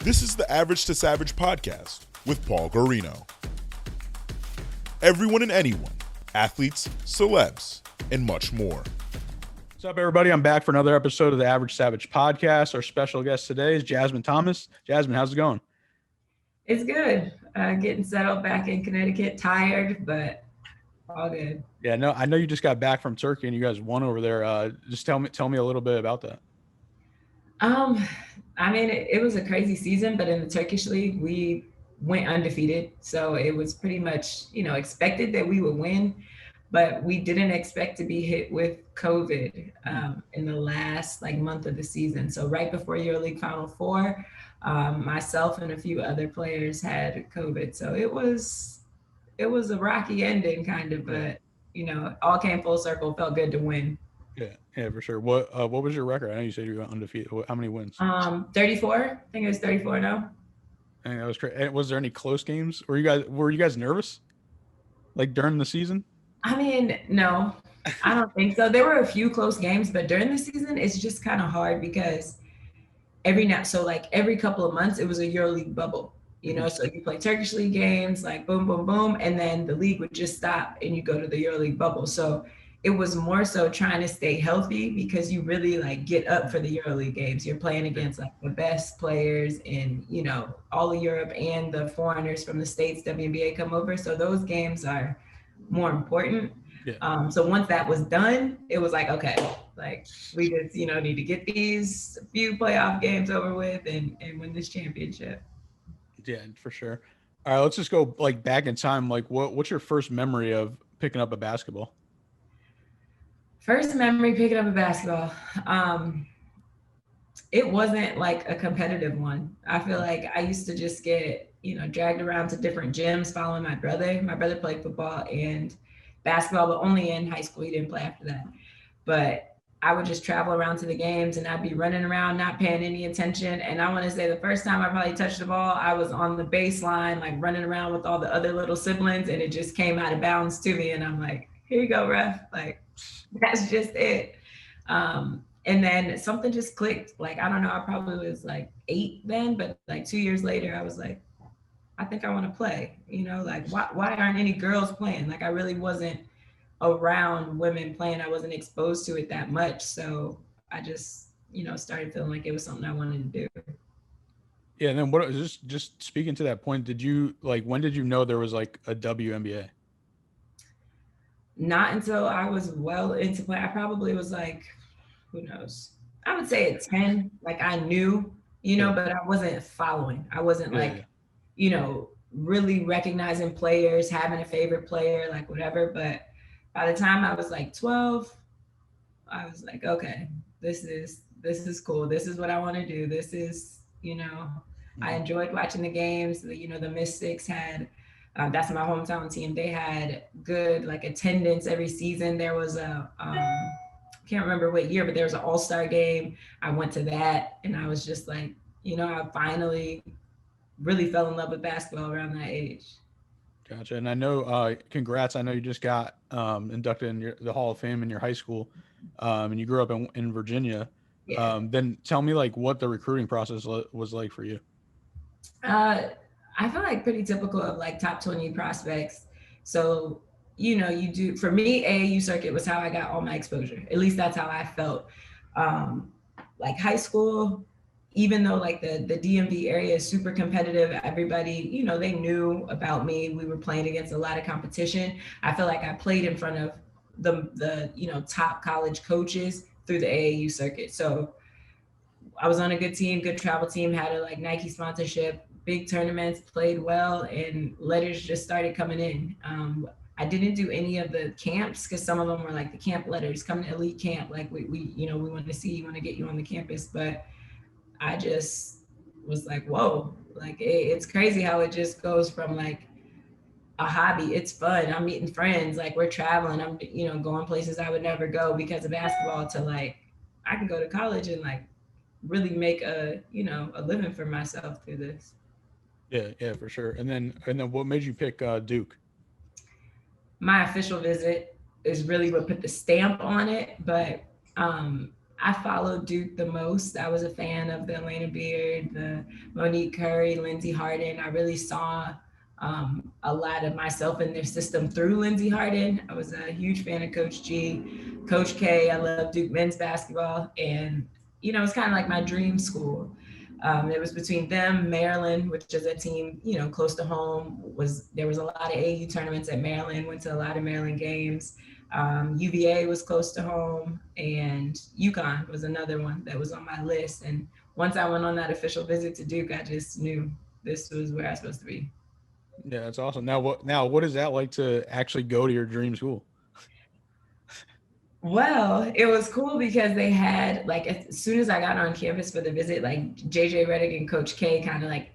This is the Average to Savage podcast with Paul Guarino. Everyone and anyone, athletes, celebs, and much more. What's up, everybody? I'm back for another episode of the Average Savage podcast. Our special guest today is Jasmine Thomas. Jasmine, how's it going? It's good. Getting settled back in Connecticut, tired, but all good. Yeah, no, I know you just got back from Turkey and you guys won over there. Just tell me a little bit about that. I mean, it was a crazy season, but in the Turkish league, we went undefeated. So it was pretty much, expected that we would win, but we didn't expect to be hit with COVID in the last month of the season. So right before EuroLeague Final Four, myself and a few other players had COVID. So it was a rocky ending kind of, but all came full circle. Felt good to win. Yeah, for sure. What was your record? I know you said you were undefeated. How many wins? 34. I think it was 34 now. I think that was great. Was there any close games? Were you guys nervous? During the season? I mean, no, I don't think so. There were a few close games, but during the season, it's just kind of hard because every couple of months, it was a EuroLeague bubble. So you play Turkish league games, boom, boom, boom, and then the league would just stop and you go to the EuroLeague bubble. So it was more so trying to stay healthy because you really get up for the EuroLeague games. You're playing against the best players in, all of Europe, and the foreigners from the States, WNBA, come over. So those games are more important. Yeah. So once that was done, it was okay, we just, need to get these few playoff games over with and win this championship. Yeah, for sure. All right, let's just go back in time. What's your first memory of picking up a basketball? First memory picking up a basketball. It wasn't a competitive one. I feel like I used to just get, dragged around to different gyms following my brother. My brother played football and basketball, but only in high school. He didn't play after that. But I would just travel around to the games and I'd be running around, not paying any attention. And I want to say the first time I probably touched the ball, I was on the baseline, running around with all the other little siblings, and it just came out of bounds to me. And I'm like, here you go, ref. That's just it. And then something just clicked. I don't know, I probably was 8 then, but 2 years later, I was like, I think I want to play. Why aren't any girls playing? I really wasn't around women playing. I wasn't exposed to it that much. So I just, started feeling like it was something I wanted to do. Yeah, and then what is just speaking to that point, did you when did you know there was a WNBA? Not until I was well into play. I probably was who knows? I would say at 10, I knew, but I wasn't following. I wasn't really recognizing players, having a favorite player, whatever. But by the time I was 12, I was okay, this is cool. This is what I want to do. This is, I enjoyed watching the games. The Mystics had, that's my hometown team. They had good attendance every season. There was a, can't remember what year, but there was an all-star game. I went to that and I was just I finally really fell in love with basketball around that age. Gotcha. And I know, congrats. I know you just got inducted in the Hall of Fame in your high school, and you grew up in Virginia. Yeah. Then tell me what the recruiting process was like for you. I feel pretty typical of top 20 prospects. So, you do, for me, AAU circuit was how I got all my exposure. At least that's how I felt. High school, even though the DMV area is super competitive, everybody, they knew about me. We were playing against a lot of competition. I feel I played in front of the top college coaches through the AAU circuit. So I was on a good team, good travel team, had a Nike sponsorship, big tournaments, played well, and letters just started coming in. I didn't do any of the camps because some of them were the camp letters, come to elite camp. We want to see you, want to get you on the campus. But I just was whoa, it's crazy how it just goes from a hobby. It's fun. I'm meeting friends, we're traveling. I'm, going places I would never go because of basketball to I can go to college and really make a living for myself through this. Yeah, for sure. And then what made you pick Duke? My official visit is really what put the stamp on it. But I followed Duke the most. I was a fan of the Atlanta Beard, the Monique Curry, Lindsey Harden. I really saw a lot of myself in their system through Lindsey Harden. I was a huge fan of Coach G, Coach K. I love Duke men's basketball, and it's kind of like my dream school. It was between them, Maryland, which is a team close to home. There was a lot of AU tournaments at Maryland. Went to a lot of Maryland games. UVA was close to home, and UConn was another one that was on my list. And once I went on that official visit to Duke, I just knew this was where I was supposed to be. Yeah, that's awesome. Now what is that like to actually go to your dream school? Well, it was cool because they had, like, as soon as I got on campus for the visit, like JJ Redick and Coach K kind of like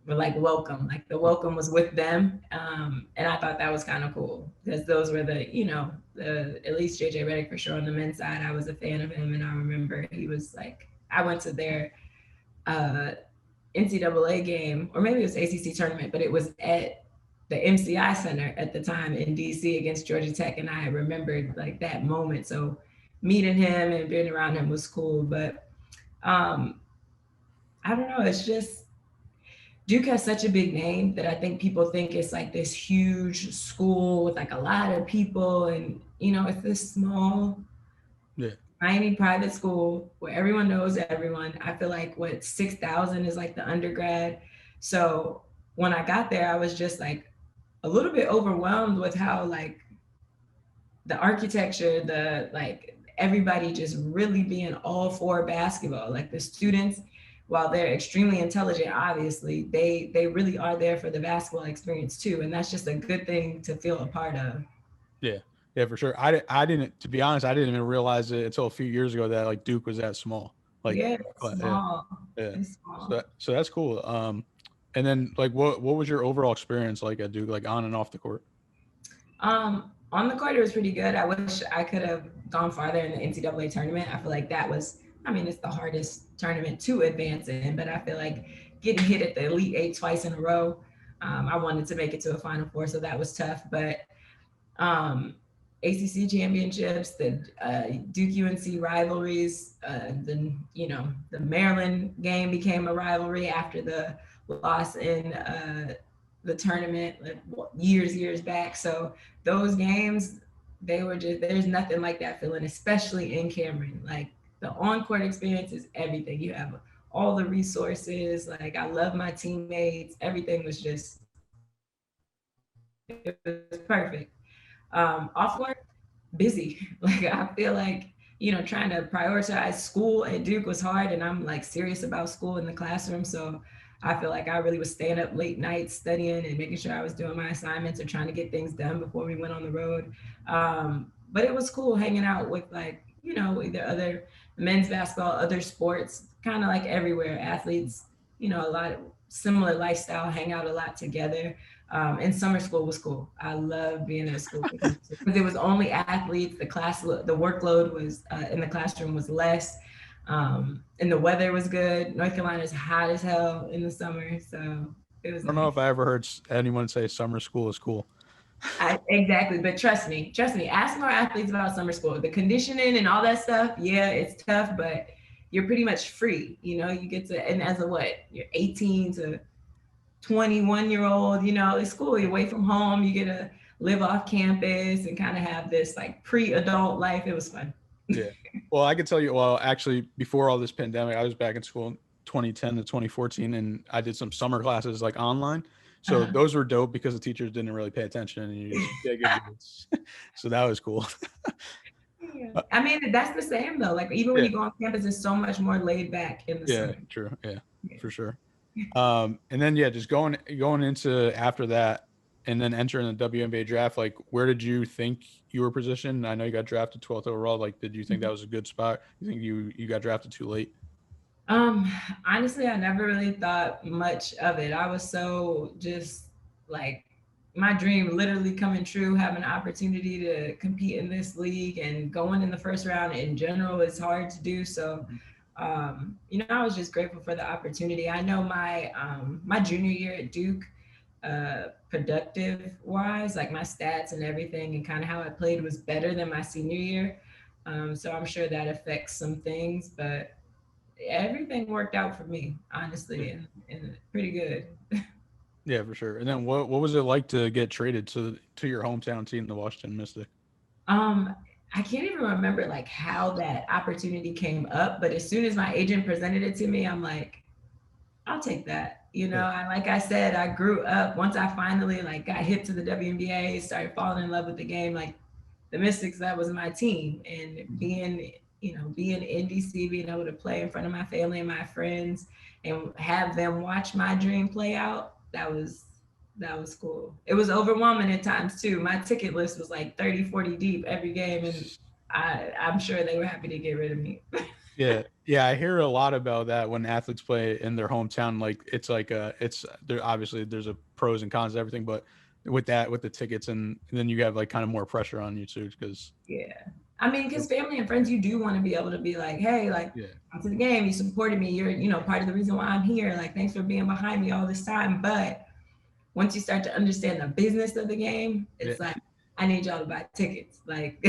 were like welcome, like the welcome was with them. And I thought that was kind of cool because those were the at least JJ Redick for sure on the men's side. I was a fan of him, and I remember he was like, I went to their NCAA game, or maybe it was ACC tournament, but it was at the MCI Center at the time in DC against Georgia Tech, and I remembered like that moment. So meeting him and being around him was cool. But I don't know, it's just Duke has such a big name that I think people think it's like this huge school with like a lot of people, and it's this small tiny private school where everyone knows everyone. I feel like 6,000 is like the undergrad. So when I got there, I was just like a little bit overwhelmed with how like the architecture, the like everybody just really being all for basketball. Like the students, while they're extremely intelligent, obviously, they really are there for the basketball experience too. And that's just a good thing to feel a part of. Yeah, for sure. I didn't, to be honest, I didn't even realize it until a few years ago that like Duke was that small. Like, yeah, it's small. Yeah. It's small. So that's cool. And then like, what was your overall experience like at Duke, like on and off the court? On the court, it was pretty good. I wish I could have gone farther in the NCAA tournament. I feel like that was, it's the hardest tournament to advance in, but I feel like getting hit at the Elite Eight twice in a row, I wanted to make it to a Final Four, so that was tough. But ACC championships, the Duke UNC rivalries, the Maryland game became a rivalry after the loss in the tournament like years back. So those games, they were just, there's nothing like that feeling, especially in Cameron. Like the on-court experience is everything. You have all the resources. Like I love my teammates. Everything was just, it was perfect. Off-court, busy. Like I feel like, trying to prioritize school at Duke was hard, and I'm like serious about school in the classroom. So I feel like I really was staying up late nights studying and making sure I was doing my assignments or trying to get things done before we went on the road. But it was cool hanging out with like, either other men's basketball, other sports, kind of like everywhere, athletes, a lot of similar lifestyle, hang out a lot together. And summer school was cool. I love being at school because it was only athletes. The workload was in the classroom was less. And the weather was good. North Carolina is hot as hell in the summer, so it was. I don't know if I ever heard anyone say summer school is cool. Exactly, but trust me. Ask more athletes about summer school. The conditioning and all that stuff, yeah, it's tough, but you're pretty much free. You get to, and as you're 18 to 21-year-old, it's cool. You're away from home. You get to live off campus and kind of have this like pre-adult life. It was fun. Yeah. Well, I could tell you, actually, before all this pandemic, I was back in school in 2010 to 2014, and I did some summer classes like online. So those were dope because the teachers didn't really pay attention, and you just get good grades. So that was cool. Yeah. That's the same though. Like even when you go on campus, it's so much more laid back in the summer. True. Yeah, for sure. And then just going into after that, and then entering the WNBA draft, like where did you think you were positioned? I know you got drafted 12th overall. Like, did you think that was a good spot? You think you got drafted too late? Honestly, I never really thought much of it. I was so just like my dream literally coming true, having an opportunity to compete in this league and going in the first round in general is hard to do. So, I was just grateful for the opportunity. I know my junior year at Duke, productive wise, like my stats and everything and kind of how I played was better than my senior year. So I'm sure that affects some things, but everything worked out for me, honestly, and pretty good. Yeah, for sure. And then what was it like to get traded to your hometown team, the Washington Mystic? Um, I can't even remember like how that opportunity came up, but as soon as my agent presented it to me, I'm like, I'll take that. Yeah. I like I said, I grew up once I finally like got hit to the WNBA, started falling in love with the game, like the Mystics, that was my team. And being in DC, being able to play in front of my family and my friends and have them watch my dream play out, that was cool. It was overwhelming at times too. My ticket list was like 30, 40 deep every game, and I'm sure they were happy to get rid of me. Yeah, yeah, I hear a lot about that when athletes play in their hometown. Like it's there. Obviously, there's a pros and cons to everything, but with the tickets, and then you have like kind of more pressure on you too, because Yeah. I mean, because family and friends, you do want to be able to be like, hey, like, yeah, I'm to the game, you supported me, you're, part of the reason why I'm here. Like, thanks for being behind me all this time. But once you start to understand the business of the game, it's yeah, like, I need y'all to buy tickets. Like,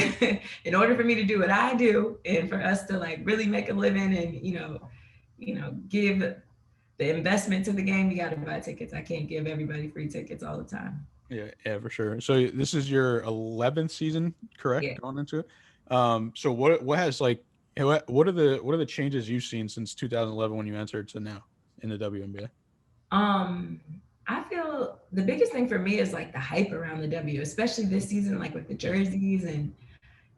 in order for me to do what I do and for us to like really make a living and, give the investment to the game, you got to buy tickets. I can't give everybody free tickets all the time. yeah, for sure. So this is your 11th season, correct? Yeah. Going into it. So what has like what are the changes you've seen since 2011 when you entered to now in the WNBA? Um, I feel the biggest thing for me is like the hype around the W, especially this season, like with the jerseys and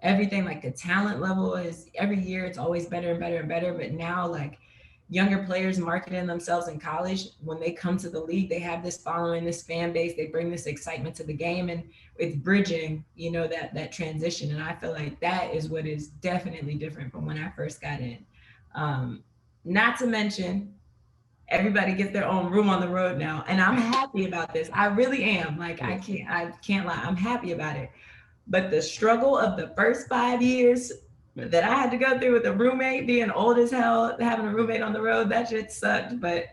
everything. Like the talent level is every year it's always better and better and better. But now, like younger players marketing themselves in college, when they come to the league, they have this following, this fan base, they bring this excitement to the game, and it's bridging, that transition. And I feel like that is what is definitely different from when I first got in. Not to mention everybody gets their own room on the road now, and I'm happy about this. I really am. Like Yeah. I can't lie, I'm happy about it. But the struggle of the first 5 years that I had to go through with a roommate, being old as hell, having a roommate on the road, that shit sucked. But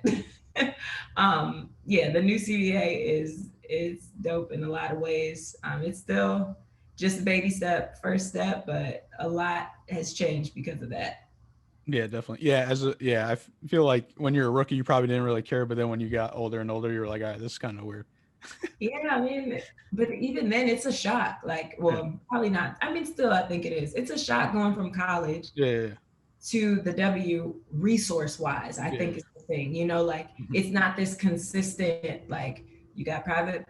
yeah, the new CBA is dope in a lot of ways. It's still just a baby step, first step, but a lot has changed because of that. Yeah, definitely. Yeah, I feel like when you're a rookie, you probably didn't really care, but then when you got older and older, you were like, all right, this is kind of weird. Yeah, I mean, but even then, it's a shock. Like, well, probably not. I mean, still, I think it is. It's a shock going from college Yeah. to the W resource wise. I Yeah. think is the thing. Like it's not this consistent. Like you got private,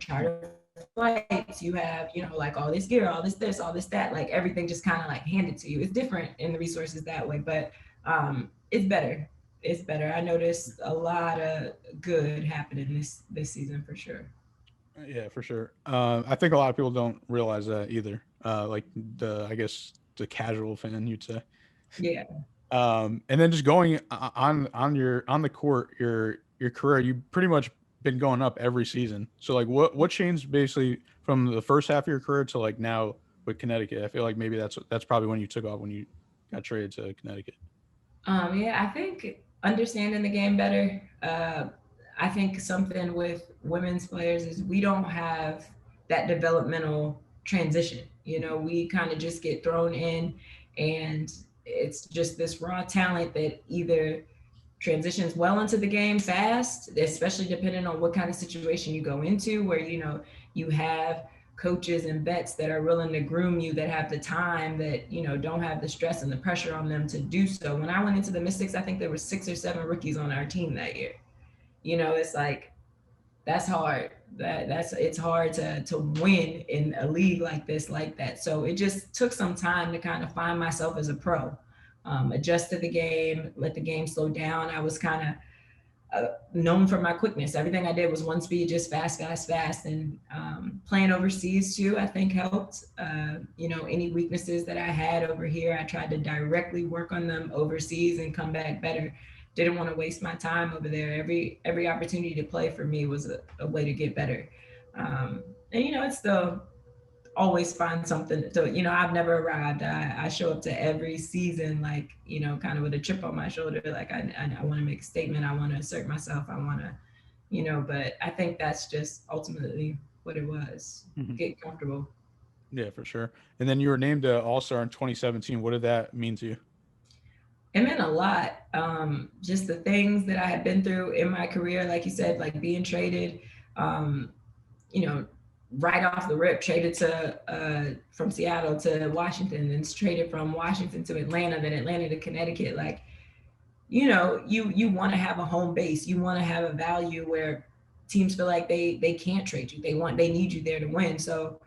charter flights. You have, like all this gear, all this, all this, that. Like everything just kind of like handed to you. It's different in the resources that way, but it's better. It's better. I noticed a lot of good happening this season for sure. Yeah, for sure. I think a lot of people don't realize that either. Like I guess the casual fan, you'd say. Yeah. And then just going on the court, your career, you've pretty much been going up every season. So like, what changed basically from the first half of your career to like now with Connecticut? I feel like maybe that's probably when you took off when you got traded to Connecticut. Yeah, I think understanding the game better. I think something with women's players is we don't have that developmental transition. We kind of just get thrown in, and it's just this raw talent that either transitions well into the game fast, especially depending on what kind of situation you go into, where you have coaches and vets that are willing to groom you, that have the time, that don't have the stress and the pressure on them to do so. When I went into the Mystics, I think there were 6 or 7 rookies on our team that year. It's like that's hard. It's hard to win in a league like this, like that. So it just took some time to kind of find myself as a pro, adjust to the game, let the game slow down. I was kind of known for my quickness. Everything I did was one speed, just fast, fast, fast. And playing overseas too, I think helped. Any weaknesses that I had over here, I tried to directly work on them overseas and come back better. Didn't want to waste my time over there. Every opportunity to play for me was a way to get better. And it's still always find something to, I've never arrived. I show up to every season, like, kind of with a chip on my shoulder. Like I want to make a statement. I want to assert myself. I want to, but I think that's just ultimately what it was. Mm-hmm. Get comfortable. Yeah, for sure. And then you were named an All-Star in 2017. What did that mean to you? It meant a lot. Just the things that I had been through in my career, like you said, like being traded, um, you know, right off the rip, traded to from Seattle to Washington, and traded from Washington to Atlanta, then Atlanta to Connecticut. Like, you want to have a home base. You want to have a value where teams feel like they can't trade you. They need you there to win. So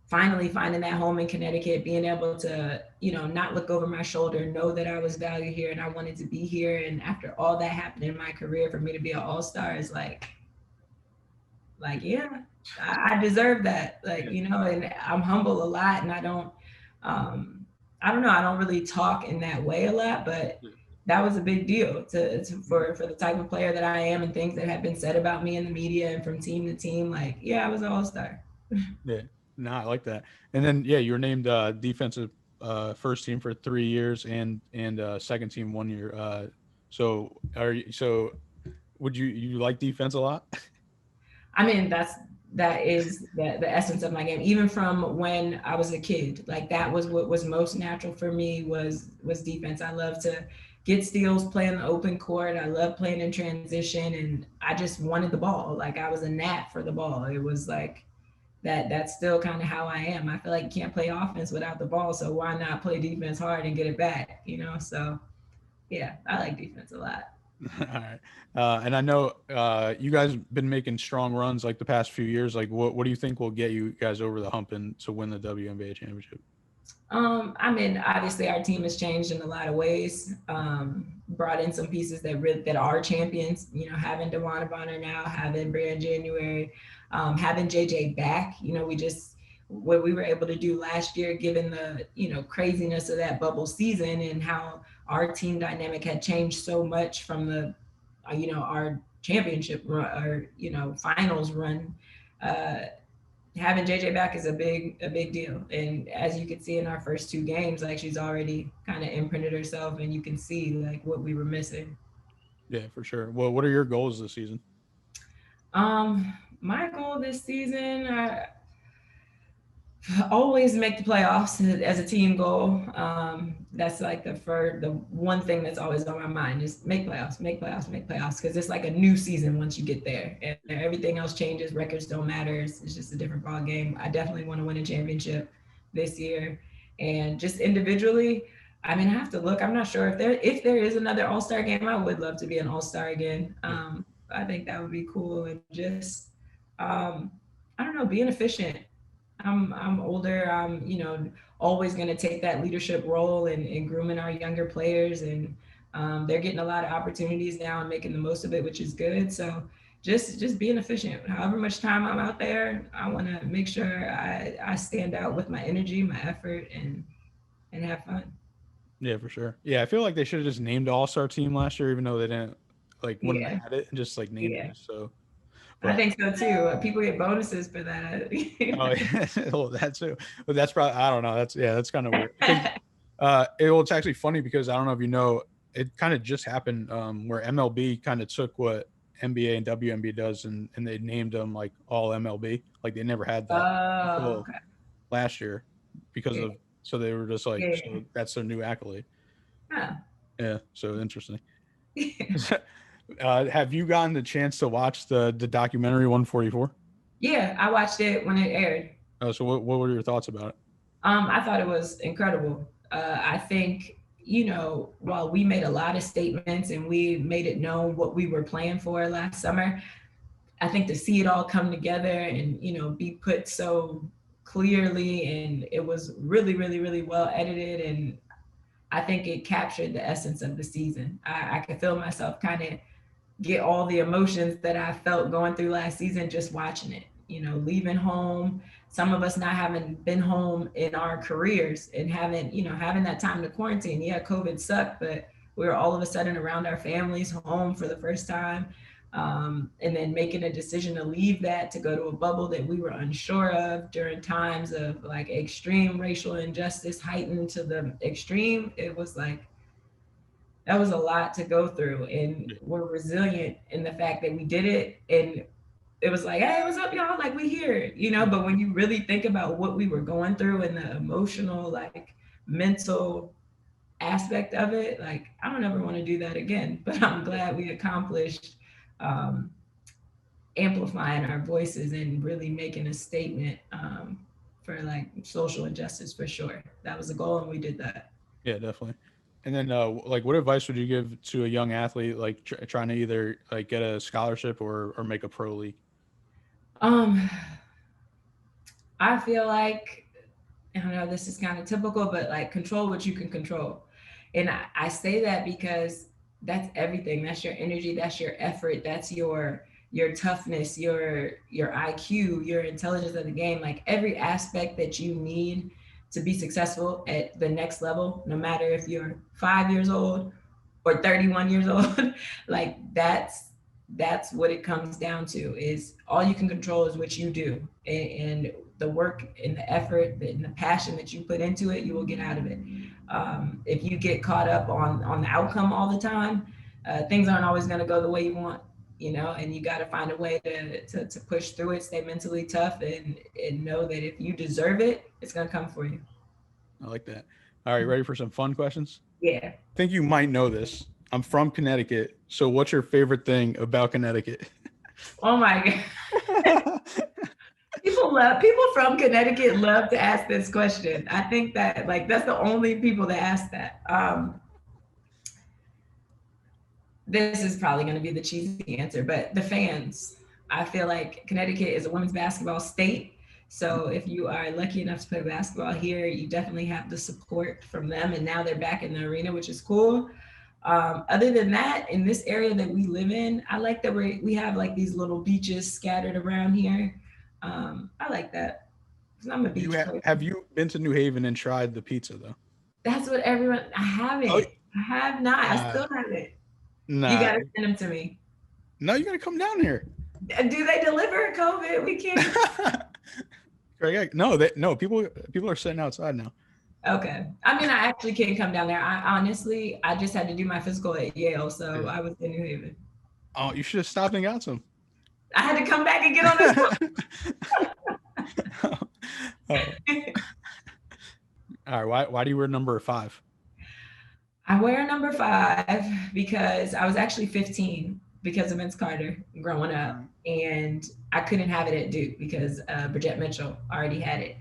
finally finding that home in Connecticut, being able to, not look over my shoulder, know that I was valued here and I wanted to be here. And after all that happened in my career, for me to be an all-star is like, yeah, I deserve that. And I'm humble a lot, and I don't know, I don't really talk in that way a lot, but that was a big deal for the type of player that I am, and things that have been said about me in the media and from team to team. Like, yeah, I was an all-star. Yeah, no, I like that. And then, yeah, you were named defensive first team for 3 years and second team 1 year. So would you like defense a lot? I mean, that is the essence of my game. Even from when I was a kid, like that was what was most natural for me was defense. I love to get steals, play in the open court. I love playing in transition, and I just wanted the ball. Like I was a gnat for the ball. It was like that's still kind of how I am. I feel like you can't play offense without the ball, so why not play defense hard and get it back? So yeah, I like defense a lot. All right. And I know you guys been making strong runs like the past few years. Like what do you think will get you guys over the hump and to win the WNBA championship? I mean, obviously our team has changed in a lot of ways. Brought in some pieces that are champions, having DeWanna Bonner now, having Brian January, having JJ back. What we were able to do last year, given the, craziness of that bubble season and how our team dynamic had changed so much from the, our championship run, or, finals run. Having JJ back is a big deal. And as you can see in our first 2 games, like she's already kind of imprinted herself, and you can see like what we were missing. Yeah, for sure. Well, what are your goals this season? My goal this season, always make the playoffs as a team goal. That's like the one thing that's always on my mind is make playoffs, because it's like a new season once you get there, and everything else changes. Records don't matter. It's just a different ball game. I definitely want to win a championship this year, and just individually, I mean, I have to look. I'm not sure if there is another All-Star game. I would love to be an All-Star again. I think that would be cool, and just I don't know, being efficient. I'm older. I'm, always going to take that leadership role in grooming our younger players, and they're getting a lot of opportunities now and making the most of it, which is good. So just being efficient. However much time I'm out there, I want to make sure I stand out with my energy, my effort, and have fun. Yeah, for sure. Yeah, I feel like they should have just named the All-Star team last year, even though they didn't wouldn't have had it, and just named it. So. But I think so too. People get bonuses for that. Oh, yeah. Well, that too. But that's probably, I don't know. That's kind of weird. It's actually funny because I don't know if you know, it kind of just happened where MLB kind of took what NBA and WNBA does and they named them like all MLB. Like they never had that until last year because of, so they were just like, so that's their new accolade. Yeah. So interesting. Have you gotten the chance to watch the documentary 144? Yeah, I watched it when it aired. Oh, so what were your thoughts about it? I thought it was incredible. I think, while we made a lot of statements and we made it known what we were playing for last summer, I think to see it all come together and, be put so clearly, and it was really, really, really well edited. And I think it captured the essence of the season. I could feel myself kind of get all the emotions that I felt going through last season just watching it, leaving home, some of us not having been home in our careers and having that time to quarantine. Yeah, COVID sucked, but we were all of a sudden around our families, home for the first time. And then making a decision to leave that to go to a bubble that we were unsure of during times of like extreme racial injustice heightened to the extreme. It was like, that was a lot to go through, and we're resilient in the fact that we did it. And it was like, hey, what's up, y'all? Like, we here, you know. But when you really think about what we were going through and the emotional, like, mental aspect of it, like, I don't ever want to do that again. But I'm glad we accomplished um, amplifying our voices and really making a statement for like social injustice for sure. That was the goal, and we did that. Yeah, definitely. And then, like, what advice would you give to a young athlete, like trying to either like get a scholarship or make a pro league? Um, I feel like, I don't know, this is kind of typical, but like, control what you can control. And I say that because that's everything. That's your energy, that's your effort, that's your toughness, your IQ, your intelligence of the game, like every aspect that you need to be successful at the next level, no matter if you're 5 years old or 31 years old, like that's what it comes down to. Is all you can control is what you do, and the work and the effort and the passion that you put into it, you will get out of it. If you get caught up on the outcome all the time, things aren't always going to go the way you want, you know, and you got to find a way to push through it, stay mentally tough, and know that if you deserve it, it's going to come for you. I like that. All right, ready for some fun questions? Yeah. I think you might know this. I'm from Connecticut. So what's your favorite thing about Connecticut? Oh my God. People from Connecticut love to ask this question. I think that like that's the only people that ask that. This is probably going to be the cheesy answer, but the fans. I feel like Connecticut is a women's basketball state. So if you are lucky enough to play basketball here, you definitely have the support from them. And now they're back in the arena, which is cool. Other than that, in this area that we live in, I like that we have like these little beaches scattered around here. I like that. 'Cause I'm a beach person. Have you been to New Haven and tried the pizza though? That's what everyone. I haven't. Oh, I have not. I still haven't. You nah. gotta send them to me. No, you gotta come down here. Do they deliver COVID? We can't. No, people are sitting outside now. Okay. I mean, I actually can't come down there. I just had to do my physical at Yale, so I was in New Haven. Oh, you should have stopped and got some. I had to come back and get on this. All right. Why do you wear number 5? I wear number 5 because I was actually 15 because of Vince Carter growing up, and I couldn't have it at Duke because Bridget Mitchell already had it.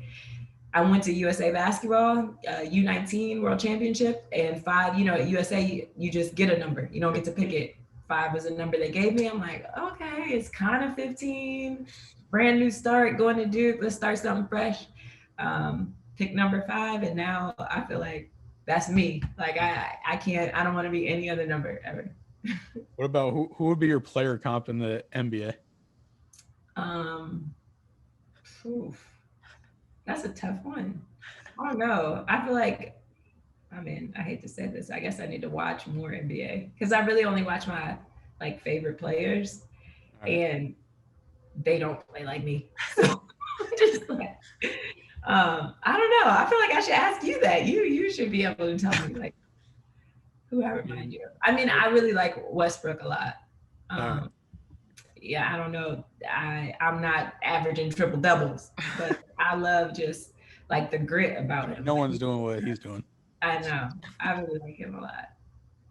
I went to USA Basketball, U19 World Championship, and 5, you know, at USA, you just get a number. You don't get to pick it. 5 was the number they gave me. I'm like, okay, it's kind of 15, brand new start, going to Duke, let's start something fresh. Pick number 5, and now I feel like that's me. Like I don't want to be any other number ever. What about who would be your player comp in the NBA? That's a tough one. I don't know. I feel like, I mean, I hate to say this. I guess I need to watch more NBA because I really only watch my like favorite players, and they don't play like me. So just like, I don't know. I feel like I should ask you that. You should be able to tell me like who I remind you of. I mean, I really like Westbrook a lot. Yeah, I don't know. I'm not averaging triple doubles, but I love just like the grit about him. No one's doing what he's doing. I know. I really like him a lot.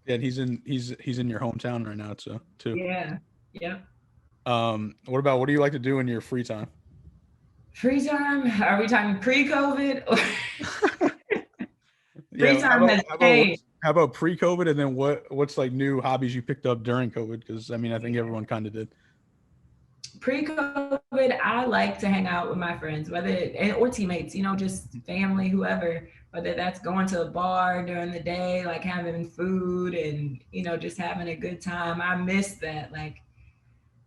Yeah, he's in your hometown right now, so too. Yeah. Yep. What do you like to do in your free time? Free time? Are we talking pre-COVID? Or free time has changed. How about pre-COVID, and then what's like new hobbies you picked up during COVID? Because I mean, I think everyone kind of did. Pre-COVID, I like to hang out with my friends, or teammates, you know, just family, whoever, whether that's going to a bar during the day, like having food and, you know, just having a good time. I miss that, like,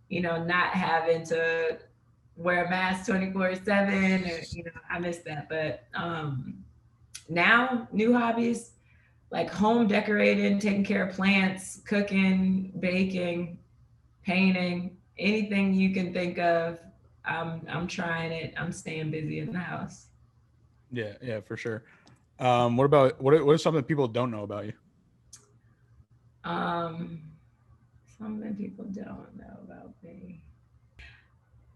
you know, not having to wear a mask 24/7, or, you know, I miss that. But now, new hobbies, like home decorating, taking care of plants, cooking, baking, painting, anything you can think of. I'm trying it. I'm staying busy in the house. Yeah, for sure. What is something people don't know about you? Something people don't know about me.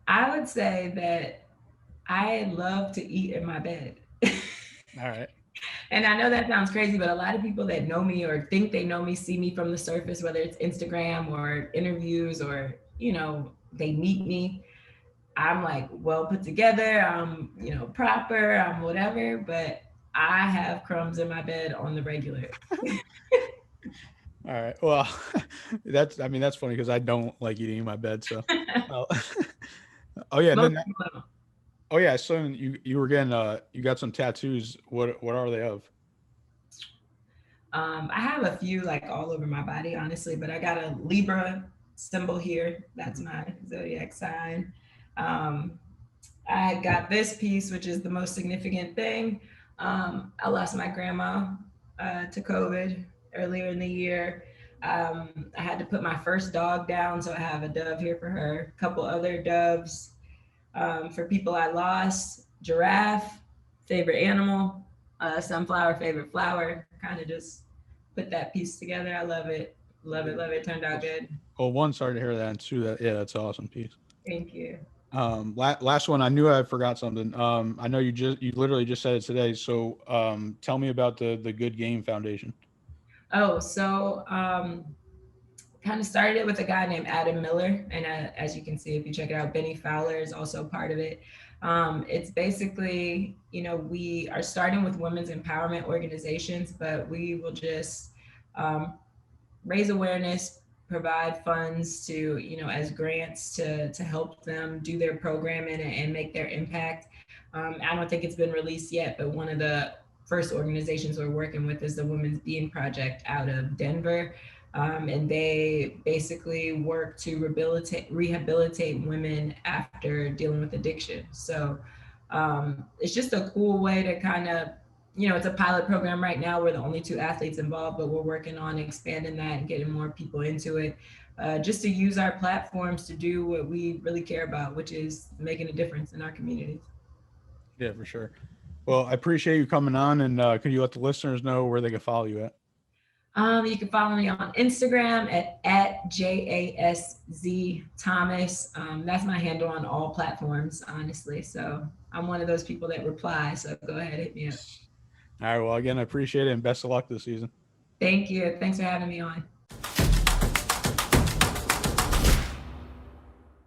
I would say that I love to eat in my bed. All right. And I know that sounds crazy, but a lot of people that know me or think they know me see me from the surface, whether it's Instagram or interviews or, they meet me. I'm like well put together, I'm, proper, I'm whatever, but I have crumbs in my bed on the regular. All right. Well, that's funny because I don't like eating in my bed. So, uh, oh yeah, and Most then people don't. oh yeah, so you were getting you got some tattoos. What are they of? I have a few like all over my body, honestly, but I got a Libra symbol here. That's Mhm. my zodiac sign. Um, I got this piece, which is the most significant thing. I lost my grandma to COVID earlier in the year. I had to put my first dog down, so I have a dove here for her, a couple other doves for people I lost, giraffe, favorite animal, sunflower, favorite flower. Kind of just put that piece together. I love it. Love it. Love it. Turned out good. Well, one, sorry to hear that, and two, that's an awesome piece. Thank you. Last one, I knew I forgot something. I know you literally just said it today. So, tell me about the Good Game Foundation. Oh, so kind of started it with a guy named Adam Miller. And as you can see, if you check it out, Benny Fowler is also part of it. It's basically, we are starting with women's empowerment organizations, but we will just raise awareness, provide funds to, as grants to help them do their programming and make their impact. I don't think it's been released yet, but one of the first organizations we're working with is the Women's Being Project out of Denver. And they basically work to rehabilitate women after dealing with addiction. So it's just a cool way to kind of, it's a pilot program right now. We're the only two athletes involved, but we're working on expanding that and getting more people into it, just to use our platforms to do what we really care about, which is making a difference in our communities. Yeah, for sure. Well, I appreciate you coming on, and could you let the listeners know where they can follow you at? You can follow me on Instagram at JASZ Thomas. That's my handle on all platforms, honestly. So I'm one of those people that reply. So go ahead, hit me up. All right. Well, again, I appreciate it, and best of luck this season. Thank you. Thanks for having me on.